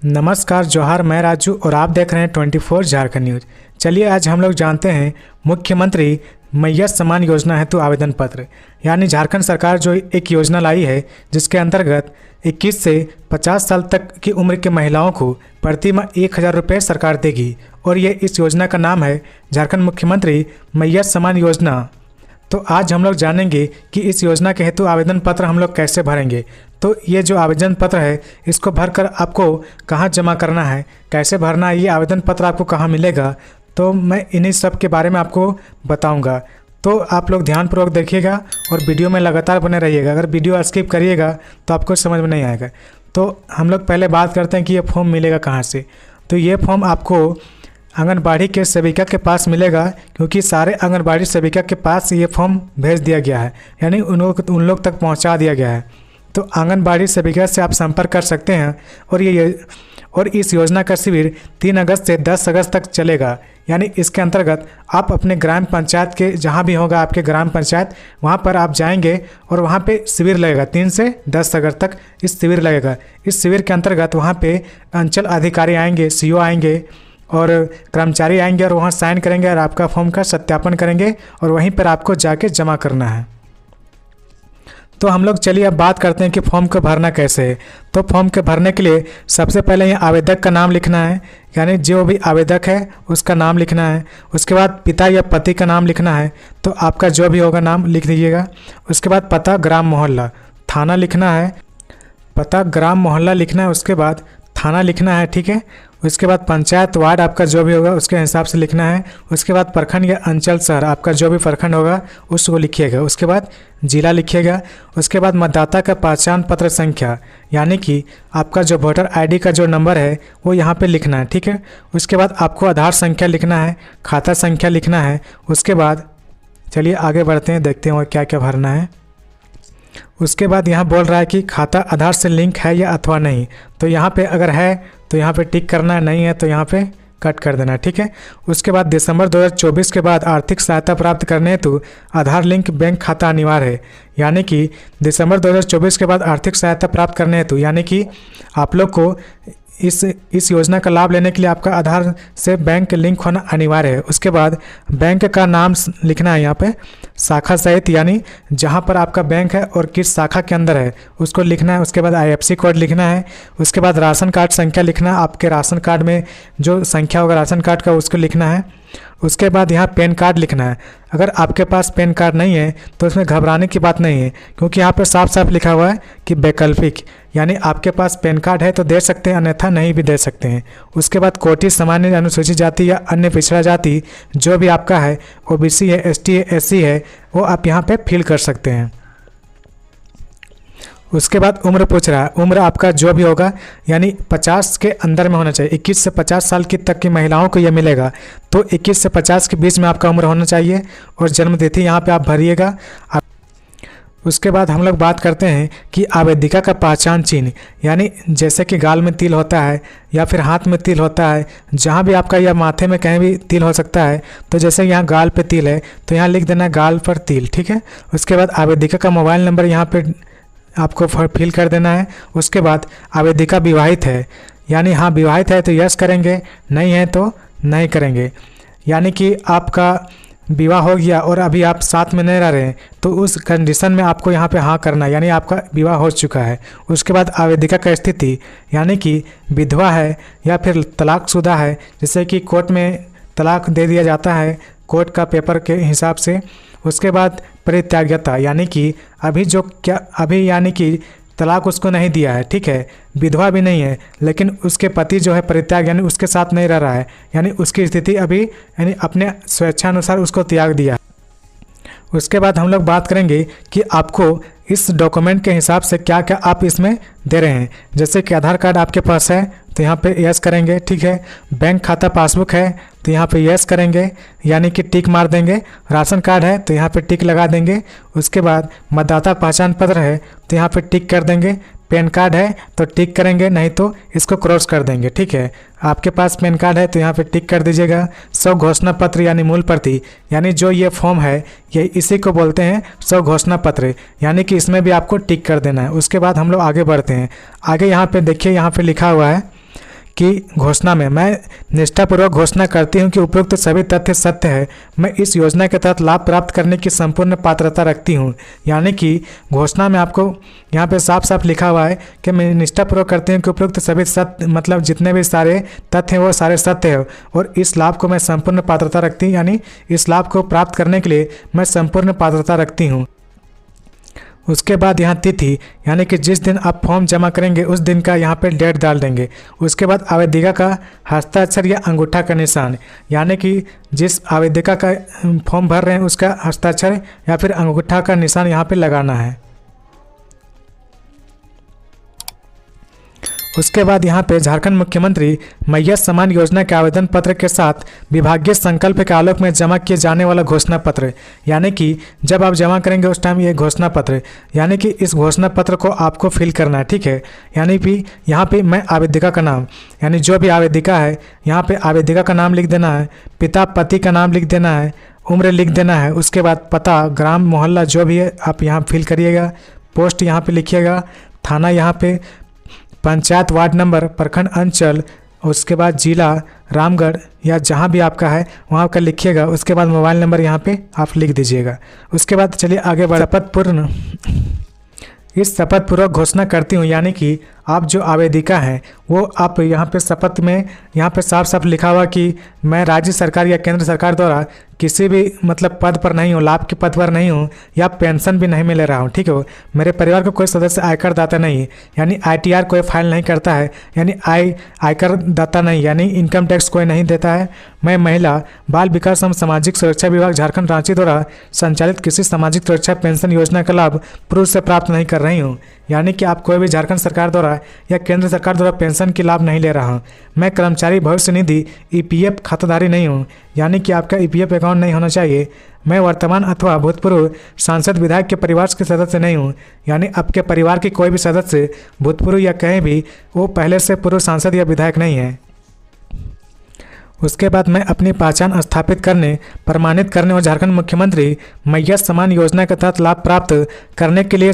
नमस्कार जोहार, मैं राजू और आप देख रहे हैं 24 झारखंड न्यूज। चलिए आज हम लोग जानते हैं मुख्यमंत्री मैया सम्मान योजना हेतु आवेदन पत्र। यानी झारखंड सरकार जो एक योजना लाई है जिसके अंतर्गत 21 से 50 साल तक की उम्र के महिलाओं को प्रति माह 1000 रुपये सरकार देगी और ये इस योजना का नाम है झारखंड मुख्यमंत्री मैया सम्मान योजना। तो आज हम लोग जानेंगे कि इस योजना के हेतु आवेदन पत्र हम लोग कैसे भरेंगे। तो ये जो आवेदन पत्र है इसको भरकर आपको कहाँ जमा करना है, कैसे भरना है, ये आवेदन पत्र आपको कहाँ मिलेगा, तो मैं इन्हीं सब के बारे में आपको बताऊंगा। तो आप लोग ध्यानपूर्वक देखिएगा और वीडियो में लगातार बने रहिएगा। अगर वीडियो स्किप करिएगा तो आपको समझ में नहीं आएगा। तो हम लोग पहले बात करते हैं कि ये फॉर्म मिलेगा कहाँ से। तो ये फॉर्म आपको आंगनबाड़ी के सेविका के पास मिलेगा, क्योंकि सारे आंगनबाड़ी सेविका के पास ये फॉर्म भेज दिया गया है, यानी उन लोग तक पहुंचा दिया गया है। तो आंगनबाड़ी सेविका से आप संपर्क कर सकते हैं और इस योजना का शिविर 3 अगस्त से 10 अगस्त तक चलेगा। यानी इसके अंतर्गत आप अपने ग्राम पंचायत के जहां भी होगा आपके ग्राम पंचायत, वहां पर आप जाएंगे और वहां पे शिविर लगेगा। 3 से 10 अगस्त तक इस शिविर लगेगा। इस शिविर के अंतर्गत वहां पे अंचल अधिकारी आएंगे, सीओ आएंगे और कर्मचारी आएंगे और वहाँ साइन करेंगे और आपका फॉर्म का सत्यापन करेंगे और वहीं पर आपको जाके जमा करना है। तो हम लोग चलिए अब बात करते हैं कि फॉर्म को भरना कैसे है। तो फॉर्म के भरने के लिए सबसे पहले यहाँ आवेदक का नाम लिखना है, यानी जो भी आवेदक है उसका नाम लिखना है। उसके बाद पिता या पति का नाम लिखना है, तो आपका जो भी होगा नाम लिख दीजिएगा। उसके बाद पता, ग्राम, मोहल्ला, थाना लिखना है। पता, ग्राम, मोहल्ला लिखना है। उसके बाद थाना लिखना है, ठीक है। उसके बाद पंचायत, वार्ड आपका जो भी होगा उसके हिसाब से लिखना है। उसके बाद प्रखंड या अंचल शहर आपका जो भी प्रखंड होगा उसको लिखिएगा। उसके बाद जिला लिखिएगा। उसके बाद मतदाता का पहचान पत्र संख्या, यानी कि आपका जो वोटर आईडी का जो नंबर है वो यहाँ पे लिखना है, ठीक है। उसके बाद आपको आधार संख्या लिखना है, खाता संख्या लिखना है। उसके बाद चलिए आगे बढ़ते हैं, देखते हैं और क्या क्या भरना है। उसके बाद यहाँ बोल रहा है कि खाता आधार से लिंक है या अथवा नहीं। तो यहाँ पे अगर है तो यहाँ पे टिक करना है, नहीं है तो यहाँ पे कट कर देना है, ठीक है। उसके बाद दिसंबर 2024 के बाद आर्थिक सहायता प्राप्त करने हेतु आधार लिंक बैंक खाता अनिवार्य है। यानी कि दिसंबर 2024 के बाद आर्थिक सहायता प्राप्त करने हेतु, यानी कि आप लोग को इस योजना का लाभ लेने के लिए आपका आधार से बैंक लिंक होना अनिवार्य है। उसके बाद बैंक का नाम लिखना है यहाँ पे, शाखा सहित, यानी जहाँ पर आपका बैंक है और किस शाखा के अंदर है उसको लिखना है। उसके बाद IFSC कोड लिखना है। उसके बाद राशन कार्ड संख्या लिखना है, आपके राशन कार्ड में जो संख्या होगा राशन कार्ड का उसको लिखना है। उसके बाद यहाँ पैन कार्ड लिखना है। अगर आपके पास पैन कार्ड नहीं है तो इसमें घबराने की बात नहीं है, क्योंकि यहाँ पर साफ साफ लिखा हुआ है कि वैकल्पिक, यानी आपके पास पैन कार्ड है तो दे सकते हैं, अन्यथा नहीं भी दे सकते हैं। उसके बाद कोटि, सामान्य, अनुसूचित जाति या अन्य पिछड़ा जाति जो भी आपका है, OBC है, ST है, SC है, वो आप यहाँ पे फिल कर सकते हैं। उसके बाद उम्र पूछ रहा है, उम्र आपका जो भी होगा यानी 50 के अंदर में होना चाहिए। 21 से 50 साल की तक की महिलाओं को यह मिलेगा, तो 21 से 50 के बीच में आपका उम्र होना चाहिए और जन्म तिथि यहाँ पे आप भरिएगा। उसके बाद हम लोग बात करते हैं कि आवेदिका का पहचान चिन्ह, यानी जैसे कि गाल में तिल होता है या फिर हाथ में तिल होता है, जहाँ भी आपका या माथे में कहीं भी तिल हो सकता है। तो जैसे यहाँ गाल पे तिल है तो यहाँ लिख देना गाल पर तिल, ठीक है। उसके बाद आवेदिका का मोबाइल नंबर यहाँ पे आपको फिल कर देना है। उसके बाद आवेदिका विवाहित है, यानी हाँ विवाहित है तो यस करेंगे, नहीं है तो नहीं करेंगे। यानी कि आपका विवाह हो गया और अभी आप साथ में नहीं रह रहे हैं तो उस कंडीशन में आपको यहाँ पे हाँ करना है, यानी आपका विवाह हो चुका है। उसके बाद आवेदिका का स्थिति, यानी कि विधवा है या फिर तलाकशुदा है, जैसे कि कोर्ट में तलाक दे दिया जाता है कोर्ट का पेपर के हिसाब से। उसके बाद परित्याग्यता, यानी कि अभी यानी कि तलाक उसको नहीं दिया है, ठीक है, विधवा भी नहीं है, लेकिन उसके पति जो है परित्याग यानी उसके साथ नहीं रह रहा है, यानी उसकी स्थिति अभी यानी अपने स्वेच्छानुसार उसको त्याग दिया। उसके बाद हम लोग बात करेंगे कि आपको इस डॉक्यूमेंट के हिसाब से क्या क्या आप इसमें दे रहे हैं। जैसे कि आधार कार्ड आपके पास है तो यहाँ पे यस करेंगे, ठीक है। बैंक खाता पासबुक है तो यहाँ पे यस करेंगे, यानी कि टिक मार देंगे। राशन कार्ड है तो यहाँ पे टिक लगा देंगे। उसके बाद मतदाता पहचान पत्र है तो यहाँ पे टिक कर देंगे। पैन कार्ड है तो टिक करेंगे, नहीं तो इसको क्रॉस कर देंगे, ठीक है। आपके पास पैन कार्ड है तो यहाँ पे टिक कर दीजिएगा। स्व घोषणा पत्र यानी मूल प्रति, यानी जो ये फॉर्म है ये इसी को बोलते हैं स्व घोषणा पत्र, यानी कि इसमें भी आपको टिक कर देना है। उसके बाद हम लोग आगे बढ़ते हैं। आगे यहाँ पे देखिए, यहाँ पे लिखा हुआ है की घोषणा में मैं निष्ठापूर्वक घोषणा करती हूं कि उपरोक्त सभी तथ्य सत्य है। मैं इस योजना के तहत लाभ प्राप्त करने की संपूर्ण पात्रता रखती हूं। यानी कि घोषणा में आपको यहाँ पे साफ साफ लिखा हुआ है कि मैं निष्ठापूर्वक करती हूँ कि उपरोक्त सभी सत्य मतलब जितने भी सारे तथ्य हैं वो सारे सत्य है और इस लाभ को मैं संपूर्ण पात्रता रखती हूँ, यानी इस लाभ को प्राप्त करने के लिए मैं संपूर्ण पात्रता रखती हूँ। उसके बाद यहाँ तिथि, यानी कि जिस दिन आप फॉर्म जमा करेंगे उस दिन का यहाँ पे डेट डाल देंगे। उसके बाद आवेदिका का हस्ताक्षर या अंगूठा का निशान, यानी कि जिस आवेदिका का फॉर्म भर रहे हैं उसका हस्ताक्षर या फिर अंगूठा का निशान यहाँ पे लगाना है। उसके बाद यहाँ पे झारखंड मुख्यमंत्री मैय्यत सम्मान योजना के आवेदन पत्र के साथ विभागीय संकल्प के आलोक में जमा किए जाने वाला घोषणा पत्र, यानी कि जब आप जमा करेंगे उस टाइम ये घोषणा पत्र, यानी कि इस घोषणा पत्र को आपको फिल करना है, ठीक है। यानी कि यहाँ पे मैं आवेदिका का नाम, यानी जो भी आवेदिका है यहाँ पे आवेदिका का नाम लिख देना है, पिता पति का नाम लिख देना है, उम्र लिख देना है। उसके बाद पता, ग्राम, मोहल्ला जो भी है आप यहाँ फिल करिएगा, पोस्ट यहाँ पे लिखिएगा, थाना यहाँ पे, पंचायत वार्ड नंबर, प्रखंड अंचल, उसके बाद जिला रामगढ़ या जहाँ भी आपका है वहाँ का लिखिएगा। उसके बाद मोबाइल नंबर यहाँ पे आप लिख दीजिएगा। उसके बाद चलिए आगे बढ़। इस शपथ पूर्वक घोषणा करती हूँ, यानी कि आप जो आवेदिका हैं वो आप यहाँ पे शपथ में यहाँ पे साफ साफ लिखा हुआ कि मैं राज्य सरकार या केंद्र सरकार द्वारा किसी भी मतलब पद पर नहीं हूँ, लाभ के पद पर नहीं हूँ या पेंशन भी नहीं मिल रहा हूँ, ठीक है। मेरे परिवार को कोई सदस्य आयकर दाता नहीं है, यानी ITR कोई फाइल नहीं करता है, यानी आयकर दाता नहीं, यानी इनकम टैक्स कोई नहीं देता है। मैं महिला बाल विकास एवं सामाजिक सुरक्षा विभाग झारखंड रांची द्वारा संचालित किसी सामाजिक सुरक्षा पेंशन योजना का लाभ पूर्व से प्राप्त नहीं कर रही हूँ, यानी कि आप कोई भी झारखंड सरकार द्वारा या केंद्र सरकार द्वारा पेंशन की लाभ नहीं ले रहा हूँ। मैं कर्मचारी भविष्य निधि EPF खाताधारी नहीं हूँ, यानी कि आपका EPF अकाउंट नहीं होना चाहिए। मैं वर्तमान अथवा भूतपूर्व सांसद विधायक के परिवार के सदस्य नहीं हूँ, यानी आपके परिवार के कोई भी सदस्य भूतपूर्व या कहीं भी वो पहले से पूर्व सांसद या विधायक नहीं है। उसके बाद मैं अपनी पहचान स्थापित करने, प्रमाणित करने और झारखंड मुख्यमंत्री मैय्यत सम्मान योजना के तहत लाभ प्राप्त करने के लिए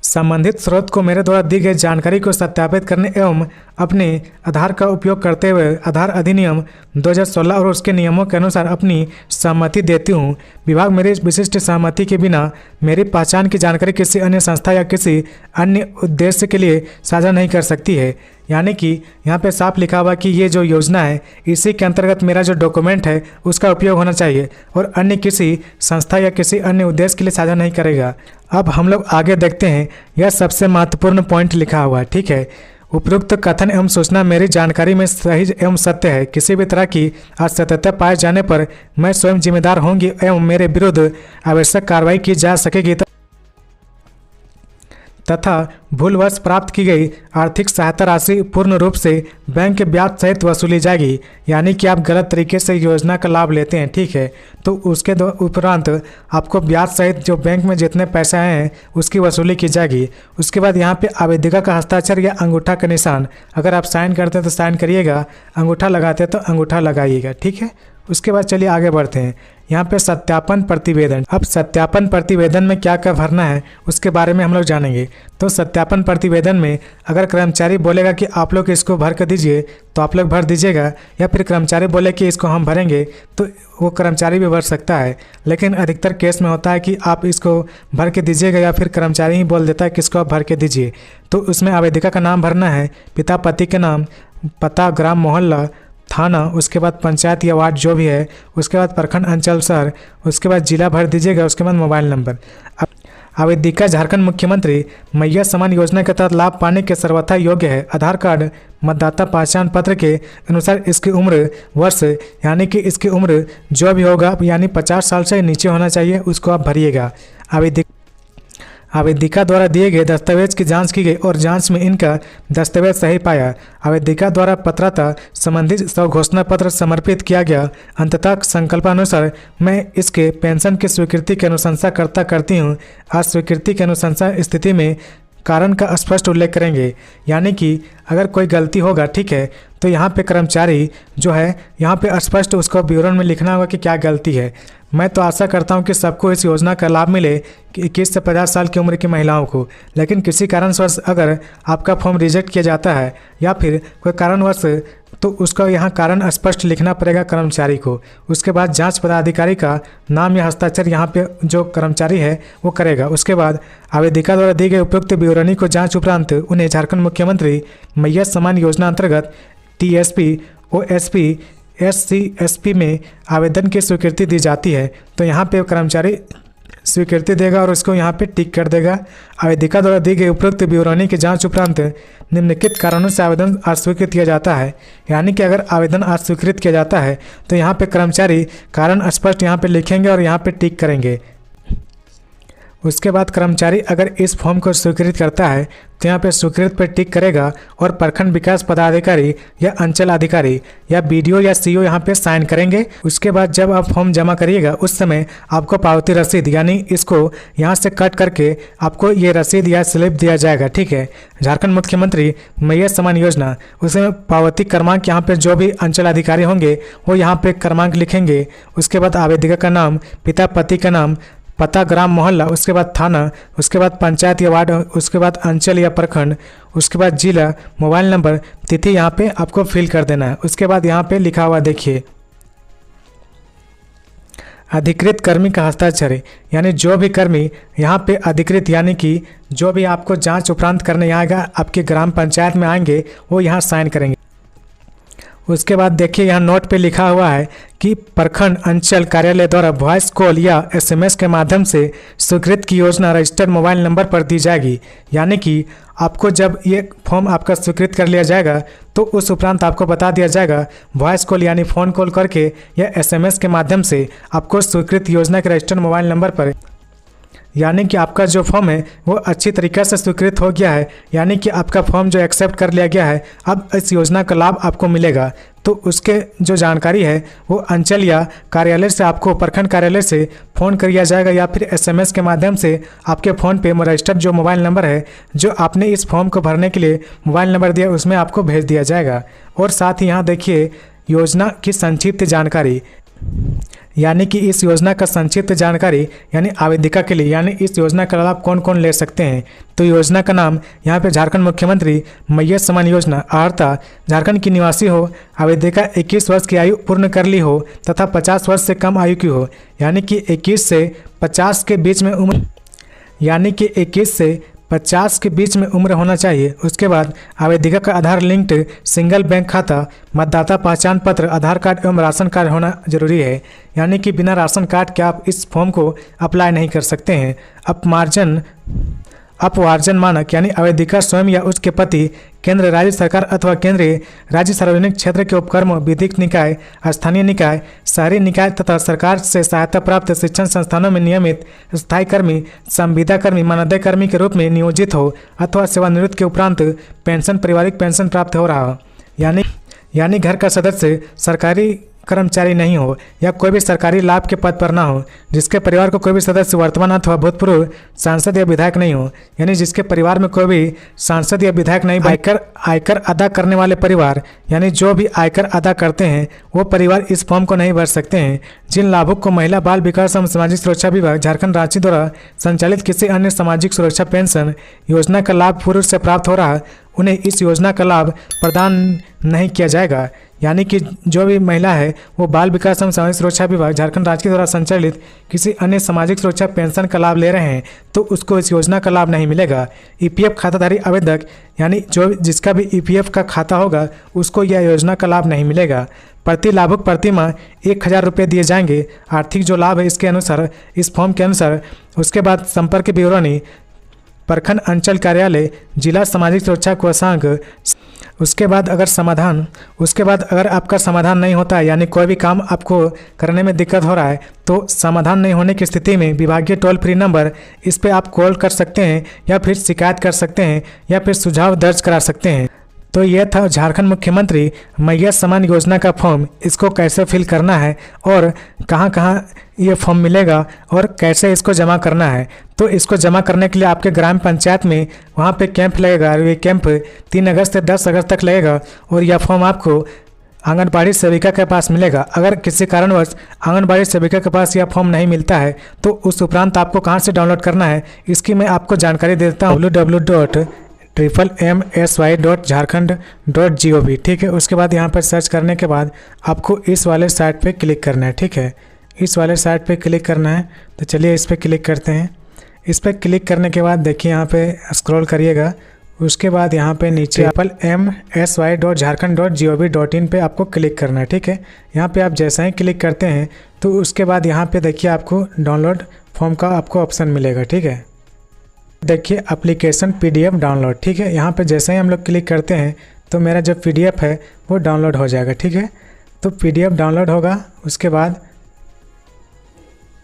संबंधित स्रोत को मेरे द्वारा दी गई जानकारी को सत्यापित करने एवं अपने आधार का उपयोग करते हुए आधार अधिनियम 2016 और उसके नियमों के अनुसार अपनी सहमति देती हूँ। विभाग मेरी विशिष्ट सहमति के बिना मेरी पहचान की जानकारी किसी अन्य संस्था या किसी अन्य उद्देश्य के लिए साझा नहीं कर सकती है। यानी कि यहाँ पे साफ लिखा हुआ कि ये जो योजना है इसी के अंतर्गत मेरा जो डॉक्यूमेंट है उसका उपयोग होना चाहिए और अन्य किसी संस्था या किसी अन्य उद्देश्य के लिए साझा नहीं करेगा। अब हम लोग आगे देखते हैं, यह सबसे महत्वपूर्ण पॉइंट लिखा हुआ है, ठीक है। उपरोक्त कथन एवं सूचना मेरी जानकारी में सही एवं सत्य है। किसी भी तरह की असत्यता पाए जाने पर मैं स्वयं जिम्मेदार होंगी एवं मेरे विरुद्ध आवश्यक कार्रवाई की जा सकेगी तथा भूलवश प्राप्त की गई आर्थिक सहायता राशि पूर्ण रूप से बैंक के ब्याज सहित वसूली जाएगी। यानी कि आप गलत तरीके से योजना का लाभ लेते हैं, ठीक है, तो उसके उपरांत आपको ब्याज सहित जो बैंक में जितने पैसे आए हैं उसकी वसूली की जाएगी। उसके बाद यहाँ पे आवेदिका का हस्ताक्षर या अंगूठा का निशान, अगर आप साइन करते हैं तो साइन करिएगा, अंगूठा लगाते हैं तो अंगूठा लगाइएगा, ठीक है। उसके बाद चलिए आगे बढ़ते हैं। यहाँ पे सत्यापन प्रतिवेदन। अब सत्यापन प्रतिवेदन में क्या क्या भरना है उसके बारे में हम लोग जानेंगे। तो सत्यापन प्रतिवेदन में अगर कर्मचारी बोलेगा कि आप लोग इसको भर कर दीजिए तो आप लोग भर दीजिएगा, या फिर कर्मचारी बोले कि इसको हम भरेंगे तो वो कर्मचारी भी भर सकता है। लेकिन अधिकतर केस में होता है कि आप इसको भर के दीजिएगा या फिर कर्मचारी ही बोल देता है कि इसको आप भर के दीजिए। तो उसमें आवेदिका का नाम भरना है, पिता पति के नाम, पता, ग्राम, मोहल्ला, थाना, उसके बाद पंचायत या वार्ड जो भी है, उसके बाद प्रखंड, अंचल, शहर, उसके बाद जिला भर दीजिएगा, उसके बाद मोबाइल नंबर। आवेदिका झारखंड मुख्यमंत्री मैय्यत सम्मान योजना के तहत लाभ पाने के सर्वथा योग्य है। आधार कार्ड, मतदाता पहचान पत्र के अनुसार इसकी उम्र वर्ष, यानी कि इसकी उम्र जो भी होगा यानी 50 साल से नीचे होना चाहिए, उसको आप भरिएगा। आवेदिका द्वारा दिए गए दस्तावेज की जांच की गई और जांच में इनका दस्तावेज सही पाया। आवेदिका द्वारा पात्रता संबंधित स्वघोषणा पत्र समर्पित किया गया। अंततः संकल्पानुसार मैं इसके पेंशन की स्वीकृति की अनुशंसा करती हूँ। अस्वीकृति की अनुशंसा स्थिति में कारण का स्पष्ट उल्लेख करेंगे। यानी कि अगर कोई गलती होगा, ठीक है, तो यहाँ पे कर्मचारी जो है यहाँ पे स्पष्ट उसको विवरण में लिखना होगा कि क्या गलती है। मैं तो आशा करता हूं कि सबको इस योजना का लाभ मिले कि 21 से 50 साल की उम्र की महिलाओं को। लेकिन किसी कारणवश अगर आपका फॉर्म रिजेक्ट किया जाता है या फिर कोई कारणवश, तो उसका यहाँ कारण स्पष्ट लिखना पड़ेगा कर्मचारी को। उसके बाद जांच पदाधिकारी का नाम या हस्ताक्षर यहाँ पे जो कर्मचारी है वो करेगा। उसके बाद आवेदिका द्वारा दी गई उपयुक्त विवरणी को जांच उपरांत उन्हें झारखंड मुख्यमंत्री मैया सम्मान योजना अंतर्गत टीएसपी, ओएसपी, एससी/एसपी में आवेदन की स्वीकृति दी जाती है। तो यहाँ पे कर्मचारी स्वीकृति देगा और उसको यहाँ पे टिक कर देगा। आवेदिका द्वारा दी गई उपरोक्त विवरणी की जांच उपरांत निम्नलिखित कारणों से आवेदन अस्वीकृत किया जाता है। यानी कि अगर आवेदन अस्वीकृत किया जाता है तो यहाँ पे कर्मचारी कारण स्पष्ट यहाँ पे लिखेंगे और यहाँ पे टिक करेंगे। उसके बाद कर्मचारी अगर इस फॉर्म को स्वीकृत करता है तो यहाँ पे स्वीकृत पर टिक करेगा और प्रखंड विकास पदाधिकारी या अंचल अधिकारी या बीडीओ या सीओ यहाँ पे साइन करेंगे। उसके बाद जब आप फॉर्म जमा करिएगा उस समय आपको पावती रसीद यानी इसको यहाँ से कट करके आपको ये रसीद या स्लिप दिया जाएगा। ठीक है, झारखंड मुख्यमंत्री मैया सम्मान योजना, उसमें पावती क्रमांक यहाँ पे जो भी अंचल अधिकारी होंगे वो यहाँ पे क्रमांक लिखेंगे। उसके बाद आवेदिका का नाम, पिता पति का नाम, पता, ग्राम, मोहल्ला, उसके बाद थाना, उसके बाद पंचायत या वार्ड, उसके बाद अंचल या प्रखंड, उसके बाद जिला, मोबाइल नंबर, तिथि यहाँ पे आपको फिल कर देना है। उसके बाद यहाँ पे लिखा हुआ देखिए अधिकृत कर्मी का हस्ताक्षर, यानी जो भी कर्मी यहाँ पे अधिकृत यानी कि जो भी आपको जांच उपरांत करने आएगा आपके ग्राम पंचायत में आएंगे वो यहाँ साइन करेंगे। उसके बाद देखिए यहाँ नोट पे लिखा हुआ है कि प्रखंड अंचल कार्यालय द्वारा वॉइस कॉल या एसएमएस के माध्यम से स्वीकृत की योजना रजिस्टर्ड मोबाइल नंबर पर दी जाएगी। यानी कि आपको जब ये फॉर्म आपका स्वीकृत कर लिया जाएगा तो उस उपरांत आपको बता दिया जाएगा वॉइस कॉल यानी फ़ोन कॉल करके या एसएमएस के माध्यम से आपको स्वीकृत योजना के रजिस्टर्ड मोबाइल नंबर पर, यानी कि आपका जो फॉर्म है वो अच्छी तरीके से स्वीकृत हो गया है, यानी कि आपका फॉर्म जो एक्सेप्ट कर लिया गया है, अब इस योजना का लाभ आपको मिलेगा। तो उसके जो जानकारी है वो अंचल या कार्यालय से आपको प्रखंड कार्यालय से फ़ोन किया जाएगा या फिर एसएमएस के माध्यम से आपके फ़ोन पे रजिस्टर्ड जो मोबाइल नंबर है जो आपने इस फॉर्म को भरने के लिए मोबाइल नंबर दिया उसमें आपको भेज दिया जाएगा। और साथ ही यहाँ देखिए योजना की संक्षिप्त जानकारी, यानी कि इस योजना का संक्षिप्त जानकारी यानी आवेदिका के लिए, यानी इस योजना का लाभ कौन कौन ले सकते हैं। तो योजना का नाम यहाँ पे झारखंड मुख्यमंत्री मैया सम्मान योजना, अर्हता झारखंड की निवासी हो, आवेदिका 21 वर्ष की आयु पूर्ण कर ली हो तथा 50 वर्ष से कम आयु की हो, यानी कि 21 से 50 के बीच में उम्र, यानी कि 21 से 50 के बीच में उम्र होना चाहिए। उसके बाद आवेदिका का आधार लिंक्ड सिंगल बैंक खाता, मतदाता पहचान पत्र, आधार कार्ड एवं राशन कार्ड होना जरूरी है। यानी कि बिना राशन कार्ड के आप इस फॉर्म को अप्लाई नहीं कर सकते हैं। अपवार्जन मानक, यानी आवेदिका स्वयं या उसके पति केंद्र राज्य सरकार अथवा केंद्रीय राज्य सार्वजनिक क्षेत्र के उपक्रम, विधिक निकाय, स्थानीय निकाय, शहरी निकाय तथा सरकार से सहायता प्राप्त शिक्षण संस्थानों में नियमित स्थायी कर्मी, संविदा कर्मी, मानदेय कर्मी के रूप में नियोजित हो अथवा सेवानिवृत्ति के उपरांत पेंशन, पारिवारिक पेंशन प्राप्त हो रहा हो, यानी घर का सदस्य सरकारी कर्मचारी नहीं हो या कोई भी सरकारी लाभ के पद पर ना हो, जिसके परिवार को कोई भी सदस्य वर्तमान अथवा भूतपूर्व सांसद या विधायक नहीं हो, यानी जिसके परिवार में कोई भी सांसद या विधायक नहीं, आयकर अदा करने वाले परिवार, यानी जो भी आयकर अदा करते हैं वो परिवार इस फॉर्म को नहीं भर सकते हैं। जिन लाभुक को महिला बाल विकास एवं सामाजिक सुरक्षा विभाग झारखंड राज्य द्वारा संचालित किसी अन्य सामाजिक सुरक्षा पेंशन योजना का लाभ पूर्व से प्राप्त हो रहा है उन्हें इस योजना का लाभ प्रदान नहीं किया जाएगा। यानी कि जो भी महिला है वो बाल विकास एवं सामाजिक सुरक्षा विभाग झारखंड राज्य द्वारा संचालित किसी अन्य सामाजिक सुरक्षा पेंशन का लाभ ले रहे हैं तो उसको इस योजना का लाभ नहीं मिलेगा। ईपीएफ खाताधारी आवेदक, यानी जो जिसका भी ईपीएफ का खाता होगा उसको यह योजना का लाभ नहीं मिलेगा। प्रति लाभुक प्रति माह 1000 रुपये दिए जाएंगे। आर्थिक जो लाभ है इसके अनुसार, इस फॉर्म के अनुसार। उसके बाद संपर्क विवरणी, प्रखंड अंचल कार्यालय, जिला सामाजिक सुरक्षा कोषांग। उसके बाद अगर आपका समाधान नहीं होता है, यानी कोई भी काम आपको करने में दिक्कत हो रहा है, तो समाधान नहीं होने की स्थिति में विभागीय टोल फ्री नंबर, इस पे आप कॉल कर सकते हैं या फिर शिकायत कर सकते हैं या फिर सुझाव दर्ज करा सकते हैं। तो यह था झारखंड मुख्यमंत्री मैया सम्मान योजना का फॉर्म। इसको कैसे फिल करना है और कहाँ कहाँ ये फॉर्म मिलेगा और कैसे इसको जमा करना है। तो इसको जमा करने के लिए आपके ग्राम पंचायत में वहाँ पे कैंप लगेगा। ये कैंप 3 अगस्त से 10 अगस्त तक लगेगा और यह फॉर्म आपको आंगनबाड़ी सेविका के पास मिलेगा। अगर किसी कारणवश आंगनबाड़ी सेविका के पास यह फॉर्म नहीं मिलता है तो उस उपरांत आपको कहां से डाउनलोड करना है इसकी मैं आपको जानकारी दे देता हूँ। www.mmsy.jharkhand.gov, ठीक है। उसके बाद यहाँ पर सर्च करने के बाद आपको इस वाले साइट पे क्लिक करना है, ठीक है। इस वाले साइट पे क्लिक करना है, तो चलिए इस पर क्लिक करते हैं। इस पर क्लिक करने के बाद देखिए यहाँ पे स्क्रॉल करिएगा। उसके बाद यहाँ पे नीचे mmsy.jharkhand.gov.in पे आपको क्लिक करना है, ठीक है। यहाँ पे आप जैसा ही क्लिक करते हैं तो उसके बाद यहाँ पे देखिए आपको डाउनलोड फॉर्म का आपको ऑप्शन मिलेगा, ठीक है। देखिए एप्लीकेशन PDF डाउनलोड, ठीक है। यहाँ पे जैसे ही हम लोग क्लिक करते हैं तो मेरा जो PDF है वो डाउनलोड हो जाएगा, ठीक है। तो PDF डाउनलोड होगा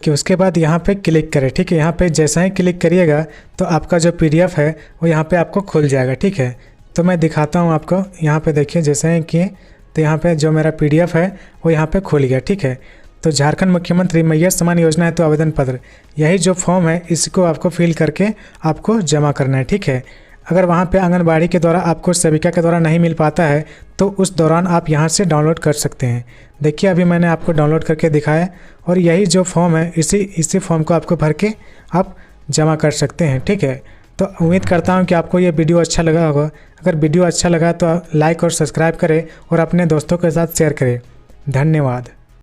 उसके बाद यहाँ पे क्लिक करें, ठीक है। यहाँ पे जैसा ही क्लिक करिएगा तो आपका जो PDF है वो यहाँ पे आपको खुल जाएगा, ठीक है। तो मैं दिखाता हूँ आपको। यहाँ पे देखिए जैसे ही किए तो यहाँ पे जो मेरा PDF है वो यहाँ पे खुल गया, ठीक है। तो झारखंड मुख्यमंत्री मैय्या सम्मान योजना है तो आवेदन पत्र, यही जो फॉर्म है इसको आपको फिल करके आपको जमा करना है, ठीक है। अगर वहाँ पे आंगनबाड़ी के द्वारा आपको सेविका के द्वारा नहीं मिल पाता है तो उस दौरान आप यहाँ से डाउनलोड कर सकते हैं। देखिए अभी मैंने आपको डाउनलोड करके दिखाया और यही जो फॉर्म है इसी फॉर्म को आपको भर के आप जमा कर सकते हैं, ठीक है। तो उम्मीद करता हूँ कि आपको ये वीडियो अच्छा लगा होगा। अगर वीडियो अच्छा लगा तो लाइक और सब्सक्राइब करें और अपने दोस्तों के साथ शेयर करें। धन्यवाद।